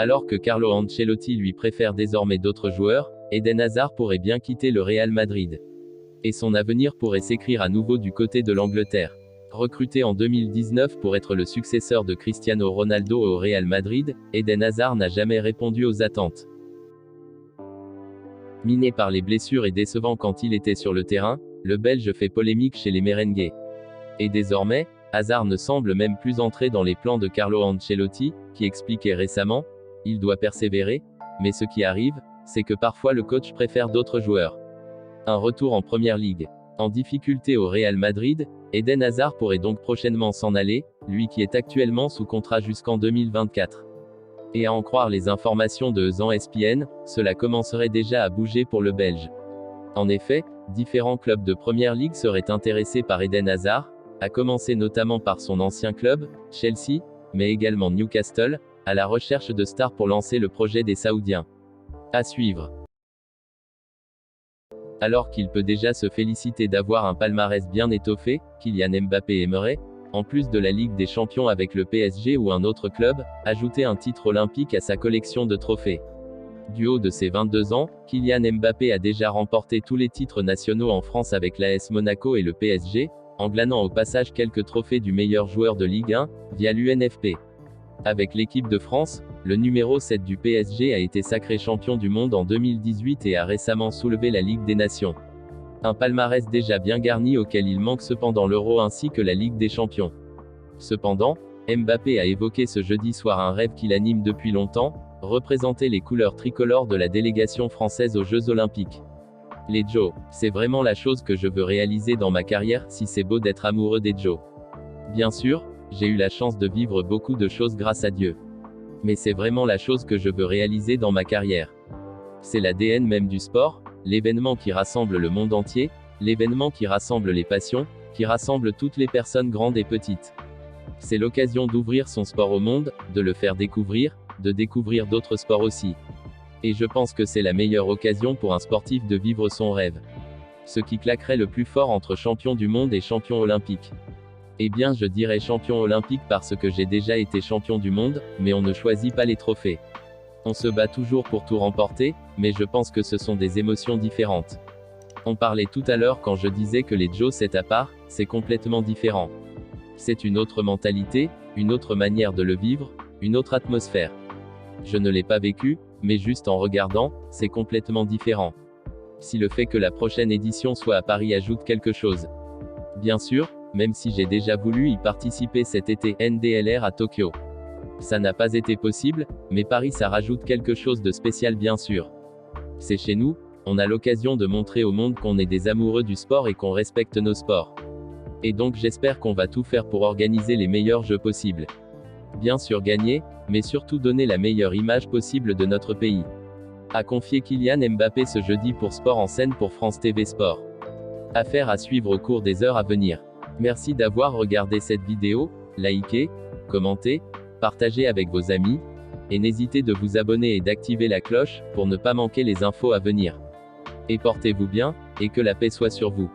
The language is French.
Alors que Carlo Ancelotti lui préfère désormais d'autres joueurs, Eden Hazard pourrait bien quitter le Real Madrid. Et son avenir pourrait s'écrire à nouveau du côté de l'Angleterre. Recruté en 2019 pour être le successeur de Cristiano Ronaldo au Real Madrid, Eden Hazard n'a jamais répondu aux attentes. Miné par les blessures et décevant quand il était sur le terrain, le Belge fait polémique chez les merengues. Et désormais, Hazard ne semble même plus entrer dans les plans de Carlo Ancelotti, qui expliquait récemment « Il doit persévérer, mais ce qui arrive, c'est que parfois le coach préfère d'autres joueurs. » Un retour en Première Ligue. En difficulté au Real Madrid, Eden Hazard pourrait donc prochainement s'en aller, lui qui est actuellement sous contrat jusqu'en 2024. Et à en croire les informations de ESPN, cela commencerait déjà à bouger pour le Belge. En effet, différents clubs de Première Ligue seraient intéressés par Eden Hazard, à commencer notamment par son ancien club, Chelsea, mais également Newcastle, à la recherche de stars pour lancer le projet des Saoudiens. À suivre. Alors qu'il peut déjà se féliciter d'avoir un palmarès bien étoffé, Kylian Mbappé aimerait, en plus de la Ligue des Champions avec le PSG ou un autre club, ajouter un titre olympique à sa collection de trophées. Du haut de ses 22 ans, Kylian Mbappé a déjà remporté tous les titres nationaux en France avec l'AS Monaco et le PSG, en glanant au passage quelques trophées du meilleur joueur de Ligue 1, via l'UNFP. Avec l'équipe de France, le numéro 7 du PSG a été sacré champion du monde en 2018 et a récemment soulevé la Ligue des Nations. Un palmarès déjà bien garni auquel il manque cependant l'Euro ainsi que la Ligue des Champions. Cependant, Mbappé a évoqué ce jeudi soir un rêve qu'il anime depuis longtemps, représenter les couleurs tricolores de la délégation française aux Jeux Olympiques. Les Joe, c'est vraiment la chose que je veux réaliser dans ma carrière, si c'est beau d'être amoureux des Joe. Bien sûr, j'ai eu la chance de vivre beaucoup de choses grâce à Dieu. Mais c'est vraiment la chose que je veux réaliser dans ma carrière. C'est l'ADN même du sport, l'événement qui rassemble le monde entier, l'événement qui rassemble les passions, qui rassemble toutes les personnes grandes et petites. C'est l'occasion d'ouvrir son sport au monde, de le faire découvrir, de découvrir d'autres sports aussi. Et je pense que c'est la meilleure occasion pour un sportif de vivre son rêve. Ce qui claquerait le plus fort entre champion du monde et champion olympique. Eh bien je dirais champion olympique parce que j'ai déjà été champion du monde, mais on ne choisit pas les trophées. On se bat toujours pour tout remporter, mais je pense que ce sont des émotions différentes. On parlait tout à l'heure quand je disais que les Joe c'est à part, c'est complètement différent. C'est une autre mentalité, une autre manière de le vivre, une autre atmosphère. Je ne l'ai pas vécu, mais juste en regardant, c'est complètement différent. Si le fait que la prochaine édition soit à Paris ajoute quelque chose. Bien sûr, même si j'ai déjà voulu y participer cet été NDLR à Tokyo. Ça n'a pas été possible, mais Paris ça rajoute quelque chose de spécial bien sûr. C'est chez nous, on a l'occasion de montrer au monde qu'on est des amoureux du sport et qu'on respecte nos sports. Et donc j'espère qu'on va tout faire pour organiser les meilleurs jeux possibles. Bien sûr gagner, mais surtout donner la meilleure image possible de notre pays. A confié Kylian Mbappé ce jeudi pour Sport en scène pour France TV Sport. Affaire à suivre au cours des heures à venir. Merci d'avoir regardé cette vidéo, likez, commentez, partagez avec vos amis, et n'hésitez de vous abonner et d'activer la cloche, pour ne pas manquer les infos à venir. Et portez-vous bien, et que la paix soit sur vous.